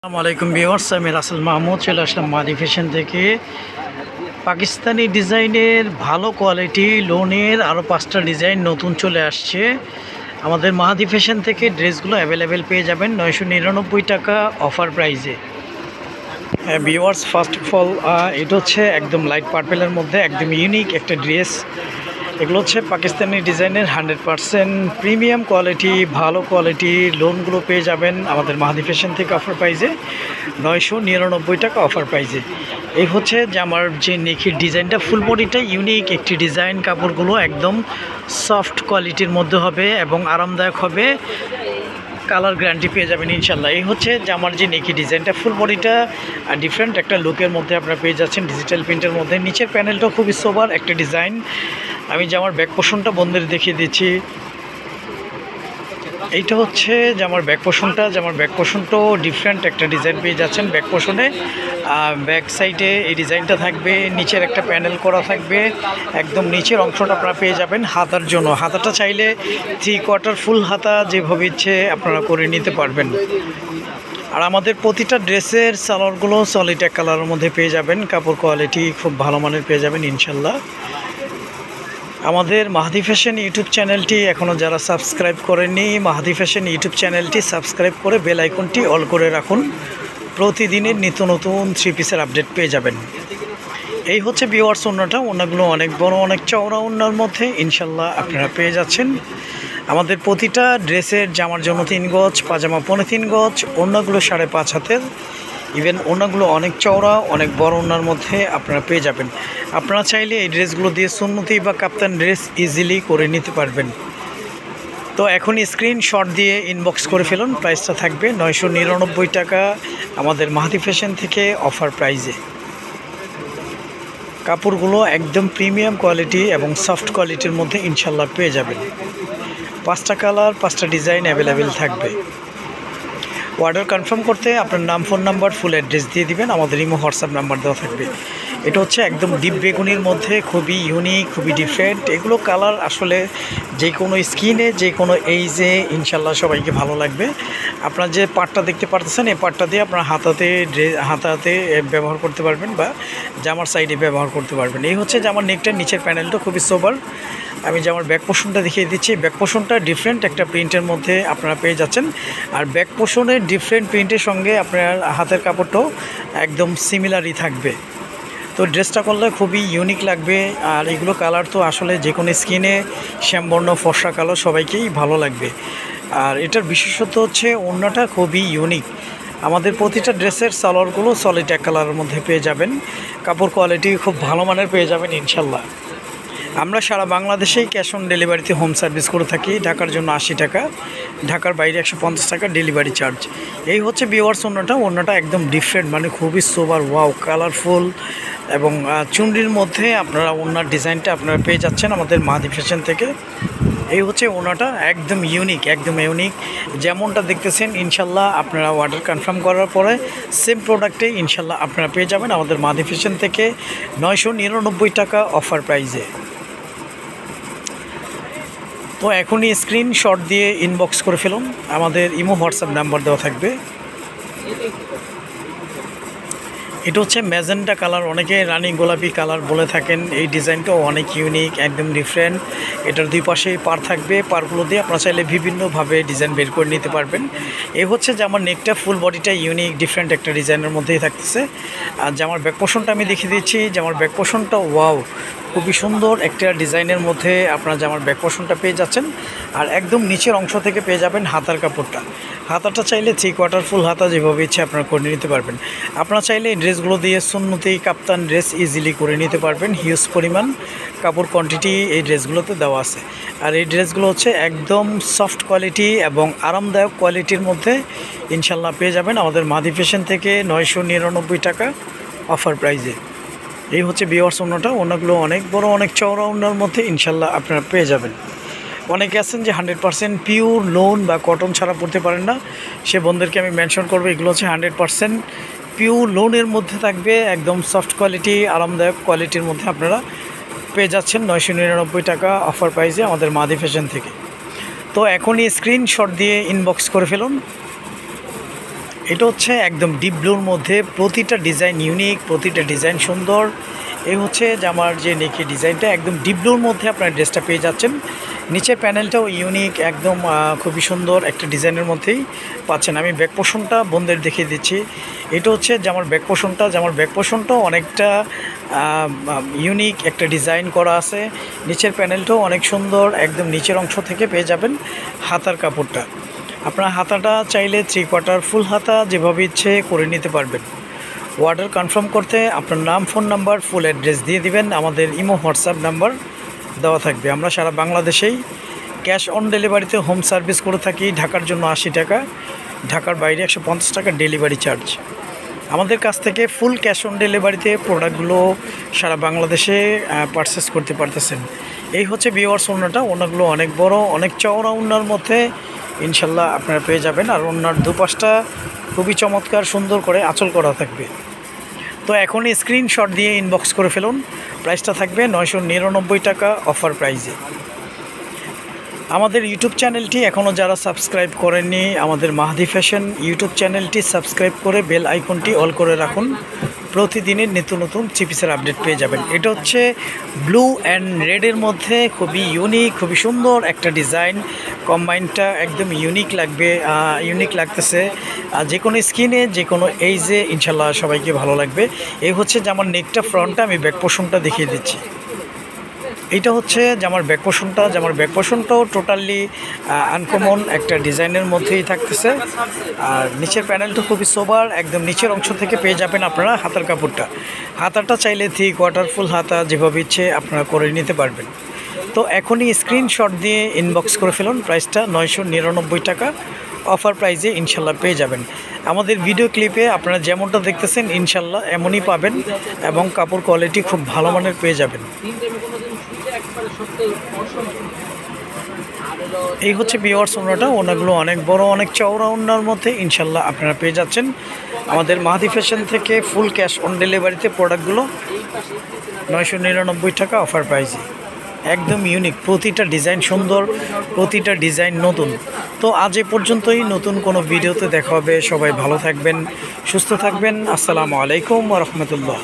আসসালামু আলাইকুম ভিউয়ার্স, আমি রাসেল মাহমুদ চলে আসলাম মাদি ফ্যাশন থেকে। পাকিস্তানি ডিজাইনের ভালো কোয়ালিটি লোনের আরও 5টা ডিজাইন নতুন চলে আসছে। আমাদের মাহাদি ফ্যাশন থেকে ড্রেসগুলো অ্যাভেলেবেল পেয়ে যাবেন 999 টাকা অফার প্রাইজে। ভিউয়ার্স, ফার্স্ট অফ অল এটা হচ্ছে একদম লাইট পার্পেলের মধ্যে একদম ইউনিক একটা ড্রেস। এগুলো হচ্ছে পাকিস্তানি ডিজাইনের 100% প্রিমিয়াম কোয়ালিটি, ভালো কোয়ালিটি লোনগুলো পেয়ে যাবেন আমাদের মাহাদি ফ্যাশন থেকে অফার প্রাইজে 999 টাকা অফার প্রাইজে। এই হচ্ছে যে আমার যে নেকির ডিজাইনটা, ফুল বডিটা ইউনিক একটি ডিজাইন। কাপড়গুলো একদম সফট কোয়ালিটির মধ্যে হবে এবং আরামদায়ক হবে, কালার গ্যারান্টি পেয়ে যাবেন ইনশাল্লাহ। এই হচ্ছে যে আমার যে নেকি ডিজাইনটা, ফুল বডিটা ডিফারেন্ট একটা লুকের মধ্যে আপনারা পেয়ে যাচ্ছেন ডিজিটাল প্রিন্টের মধ্যে। নিচের প্যানেলটাও খুবই সোবার একটা ডিজাইন। আমি যে আমার ব্যাক পোর্শনটা বন্ধের দেখিয়ে দিচ্ছি। এইটা হচ্ছে যে আমার ব্যাক পোর্শনটাও ডিফারেন্ট একটা ডিজাইন পেয়ে যাচ্ছেন ব্যাক পোর্শনে। ব্যাক সাইডে এই ডিজাইনটা থাকবে, নিচের একটা প্যানেল করা থাকবে, একদম নিচের অংশটা আপনারা পেয়ে যাবেন হাতার জন্য। হাতাটা চাইলে 3/4 ফুল হাতা যেভাবে ইচ্ছে আপনারা করে নিতে পারবেন। আর আমাদের প্রতিটা ড্রেসের সালোয়ারগুলো সলিড এক কালারের মধ্যে পেয়ে যাবেন, কাপড় কোয়ালিটি খুব ভালো মানের পেয়ে যাবেন ইনশাল্লাহ। আমাদের মাহাদি ফ্যাশন ইউটিউব চ্যানেলটি এখনও যারা সাবস্ক্রাইব করেননি, মাহাদি ফ্যাশন ইউটিউব চ্যানেলটি সাবস্ক্রাইব করে বেল আইকনটি অল করে রাখুন, প্রতিদিনের নিত্য নতুন 3 পিসের আপডেট পেয়ে যাবেন। এই হচ্ছে ভিউয়ার্স ওড়নাটা। ওড়নাগুলো অনেক বড়, অনেক চওড়া ওড়নার মধ্যে ইনশাল্লাহ আপনারা পেয়ে যাচ্ছেন। আমাদের প্রতিটা ড্রেসের জামার জন্য 3 গজ, পাজামা 3.5 গজ, ওড়নাগুলো 5.5 হাতের। ইভেন ওড়নাগুলো অনেক চওড়া, অনেক বড় ওড়নার মধ্যে আপনারা পেয়ে যাবেন। আপনারা চাইলে এই ড্রেসগুলো দিয়ে সুন্নতি বা কাপ্তান ড্রেস ইজিলি করে নিতে পারবেন। তো এখন স্ক্রিনশট দিয়ে ইনবক্স করে ফেলুন। প্রাইসটা থাকবে 999 টাকা আমাদের মাহাদি ফ্যাশন থেকে অফার প্রাইজে। কাপড়গুলো একদম প্রিমিয়াম কোয়ালিটি এবং সফট কোয়ালিটির মধ্যে ইনশাল্লাহ পেয়ে যাবেন। 5টা কালার, 5টা ডিজাইন অ্যাভেলেবেল থাকবে। অর্ডার কনফার্ম করতে আপনার নাম, ফোন নাম্বার, ফুল অ্যাড্রেস দিয়ে দিবেন। আমাদের ইমো হোয়াটসঅ্যাপ নাম্বার দেওয়া থাকবে। এটা হচ্ছে একদম ডিপ বেগুনির মধ্যে, খুবই ইউনিক, খুবই ডিফারেন্ট। এগুলো কালার আসলে যে কোনো স্কিনে, যে কোনো এইজে ইনশাল্লাহ সবাইকে ভালো লাগবে। আপনার যে পাটটা দেখতে পারতেছেন, এই পাটটা দিয়ে আপনার হাতাতে ব্যবহার করতে পারবেন বা জামার সাইডে ব্যবহার করতে পারবেন। এই হচ্ছে যে আমার নেকটার নিচের প্যানেলটা খুবই সোবার। আমি যে আমার ব্যাক পোর্শনটা দেখিয়ে দিচ্ছি। ব্যাক পোর্শনটা ডিফারেন্ট একটা প্রিন্টের মধ্যে আপনারা পেয়ে যাচ্ছেন। আর ব্যাক পোর্শনের ডিফারেন্ট প্রিন্টের সঙ্গে আপনার হাতের কাপড়টাও একদম সিমিলারই থাকবে। তো ড্রেসটা করলে খুবই ইউনিক লাগবে। আর এগুলো কালার তো আসলে যে কোনো স্কিনে, শ্যামবর্ণ, ফর্সা কালো সবাইকেই ভালো লাগবে। আর এটার বিশেষত হচ্ছে ওড়নাটা খুবই ইউনিক। আমাদের প্রতিটা ড্রেসের সালোয়ারগুলো সলিড এক কালারের মধ্যে পেয়ে যাবেন, কাপড় কোয়ালিটি খুব ভালো মানের পেয়ে যাবেন ইনশাল্লাহ। আমরা সারা বাংলাদেশেই ক্যাশ অন ডেলিভারিতে হোম সার্ভিস করে থাকি। ঢাকার জন্য 80 টাকা, ঢাকার বাইরে 150 টাকা ডেলিভারি চার্জ। এই হচ্ছে ভিউয়ার্স ওড়নাটা একদম ডিফারেন্ট, মানে খুবই সোবার, ওয়াও, কালারফুল এবং চুনরির মধ্যে আপনারা ওড়নার ডিজাইনটা আপনারা পেয়ে যাচ্ছেন আমাদের মাহাদি ফ্যাশন থেকে। এই হচ্ছে ওড়নাটা একদম ইউনিক, যেমনটা দেখতেছেন ইনশাল্লাহ। আপনারা অর্ডার কনফার্ম করার পরে সেম প্রোডাক্টে ইনশাল্লাহ আপনারা পেয়ে যাবেন আমাদের মাহাদি ফ্যাশন থেকে 999 টাকা অফার প্রাইজে। তো এখনই স্ক্রিনশট দিয়ে ইনবক্স করে ফেলুন। আমাদের ইমো হোয়াটসঅ্যাপ নাম্বার দেওয়া থাকবে। এটা হচ্ছে ম্যাজেন্টা কালার, অনেকে রানী গোলাপি কালার বলে থাকেন। এই ডিজাইনটাও অনেক ইউনিক, একদম ডিফারেন্ট। এটার 2 পাশেই পার থাকবে, পারগুলো দিয়ে আপনারা চাইলে বিভিন্নভাবে ডিজাইন বের করে নিতে পারবেন। এই হচ্ছে যে আমার নেকটা, ফুল বডিটা ইউনিক ডিফারেন্ট একটা ডিজাইনের মধ্যেই থাকতেছে। আর যে আমার ব্যাক পোর্শনটা আমি দেখিয়ে দিচ্ছি। যে আমার ব্যাক পোর্শনটা ওয়াও, খুবই সুন্দর একটা ডিজাইনের মধ্যে আপনারা যে আমার ব্যাক পোর্শনটা পেয়ে যাচ্ছেন। আর একদম নিচের অংশ থেকে পেয়ে যাবেন হাতার কাপড়টা। হাতাটা চাইলে 3/4 ফুল হাতা যেভাবে ইচ্ছে আপনারা করে নিতে পারবেন। আপনারা চাইলে এই ড্রেসগুলো দিয়ে সুন্নতি কাপ্তান ড্রেস ইজিলি করে নিতে পারবেন। হিউজ পরিমাণ কাপড় কোয়ান্টিটি এই ড্রেসগুলোতে দেওয়া আছে। আর এই ড্রেসগুলো হচ্ছে একদম সফট কোয়ালিটি এবং আরামদায়ক কোয়ালিটির মধ্যে ইনশাল্লাহ পেয়ে যাবেন আমাদের মাহাদি ফ্যাশন থেকে 999 টাকা অফার প্রাইজে। এই হচ্ছে ভিউয়ার্স ওড়নাগুলো অনেক বড়, অনেক চওড়া ওড়নার মধ্যে ইনশাল্লাহ আপনারা পেয়ে যাবেন। অনেকে আছেন যে 100% পিওর লোন বা কটন ছাড়া পড়তে পারেন না, সে বন্ধুদেরকে আমি মেনশন করবো। এগুলো হচ্ছে 100% পিওর লোনের মধ্যে থাকবে, একদম সফট কোয়ালিটি, আরামদায়ক কোয়ালিটির মধ্যে আপনারা পেয়ে যাচ্ছেন 999 টাকা অফার প্রাইজে আমাদের মাহাদি ফ্যাশন থেকে। তো এখনই স্ক্রিনশট দিয়ে ইনবক্স করে ফেলুন। এটা হচ্ছে একদম ডিপ ব্লুর মধ্যে, প্রতিটা ডিজাইন ইউনিক, প্রতিটা ডিজাইন সুন্দর। এই হচ্ছে জামার যে নেকি ডিজাইনটা, একদম ডিপ ব্লুর মধ্যে আপনার ড্রেসটা পেয়ে যাচ্ছেন। নিচের প্যানেলটাও ইউনিক, একদম খুবই সুন্দর একটা ডিজাইনের মধ্যেই পাচ্ছেন। আমি ব্যাক পোর্শনটা বোনদের দেখিয়ে দিচ্ছি। এটা হচ্ছে জামার ব্যাক পোর্শনটা। জামার ব্যাক পোর্শনটাও অনেকটা ইউনিক একটা ডিজাইন করা আছে। নিচের প্যানেলটাও অনেক সুন্দর, একদম নিচের অংশ থেকে পেয়ে যাবেন হাতার কাপড়টা। আপনার হাতাটা চাইলে 3/4 ফুল হাতা যেভাবে ইচ্ছে করে নিতে পারবেন। অর্ডার কনফার্ম করতে আপনার নাম, ফোন নাম্বার, ফুল অ্যাড্রেস দিয়ে দিবেন। আমাদের ইমো হোয়াটসঅ্যাপ নাম্বার দেওয়া থাকবে। আমরা সারা বাংলাদেশেই ক্যাশ অন ডেলিভারিতে হোম সার্ভিস করে থাকি। ঢাকার জন্য 80 টাকা, ঢাকার বাইরে 150 টাকা ডেলিভারি চার্জ। আমাদের কাছ থেকে ফুল ক্যাশ অন ডেলিভারিতে প্রোডাক্টগুলো সারা বাংলাদেশে পারচেস করতে পারতেছেন। এই হচ্ছে ভিউয়ার্স ওড়নাটা। ওড়নাগুলো অনেক বড়, অনেক চওড়া ওড়নার মধ্যে ইনশাল্লাহ আপনারা পেয়ে যাবেন। আর ওড়নার দুপাশটা খুবই চমৎকার সুন্দর করে আঁচল করা থাকবে। তো এখনই স্ক্রিনশট দিয়ে ইনবক্স করে ফেলুন। প্রাইসটা থাকবে 999 টাকা অফার প্রাইজে। আমাদের ইউটিউব চ্যানেলটি এখনও যারা সাবস্ক্রাইব করেননি, আমাদের মাহাদি ফ্যাশন ইউটিউব চ্যানেলটি সাবস্ক্রাইব করে বেল আইকনটি অল করে রাখুন। প্রতিদিনের নিত্য নতুন চিপিসের আপডেট পেয়ে যাবেন। এটা হচ্ছে ব্লু অ্যান্ড রেডের মধ্যে খুবই ইউনিক, খুবই সুন্দর একটা ডিজাইন। কম্বাইনটা একদম ইউনিক লাগবে, ইউনিক লাগতেছে। যে কোনো স্কিনে, যে কোনো এইজে ইনশাল্লাহ সবাইকে ভালো লাগবে। এই হচ্ছে জামার নেকটা, ফ্রন্টটা। আমি ব্যাক পোর্শনটা দেখিয়ে দিচ্ছি। এইটা হচ্ছে জামার ব্যাক পোর্শনটা। জামার ব্যাক পোর্শনটাও টোটালি আনকমন একটা ডিজাইনের মধ্যেই থাকতেছে। আর নিচের প্যানেলটা খুবই সোবার, একদম নিচের অংশ থেকে পেয়ে যাবেন আপনারা হাতার কাপড়টা। হাতাটা চাইলে 3/4 ফুল হাতা যেভাবে ইচ্ছে আপনারা করে নিতে পারবেন। তো এখনই স্ক্রিনশট দিয়ে ইনবক্স করে ফেলুন। প্রাইসটা 999 টাকা অফার প্রাইজে ইনশাল্লাহ পেয়ে যাবেন। আমাদের ভিডিও ক্লিপে আপনারা যেমনটা দেখতেছেন ইনশাল্লাহ এমনই পাবেন, এবং কাপড় কোয়ালিটি খুব ভালো মানের পেয়ে যাবেন। এই হচ্ছে ভিউয়ার্স ওড়নাটা। ওড়নাগুলো অনেক বড়, অনেক চওড়া ওড়নার মধ্যে ইনশাল্লাহ আপনারা পেয়ে যাচ্ছেন আমাদের মাহাদি ফ্যাশন থেকে ফুল ক্যাশ অন ডেলিভারিতে প্রোডাক্টগুলো 999 টাকা অফার প্রাইজে। একদম ইউনিক, প্রতিটা ডিজাইন সুন্দর, প্রতিটা ডিজাইন নতুন। তো আজ এ পর্যন্তই। নতুন কোনো ভিডিওতে দেখা হবে। সবাই ভালো থাকবেন, সুস্থ থাকবেন। আসসালামু আলাইকুম ওয়া রাহমাতুল্লাহ।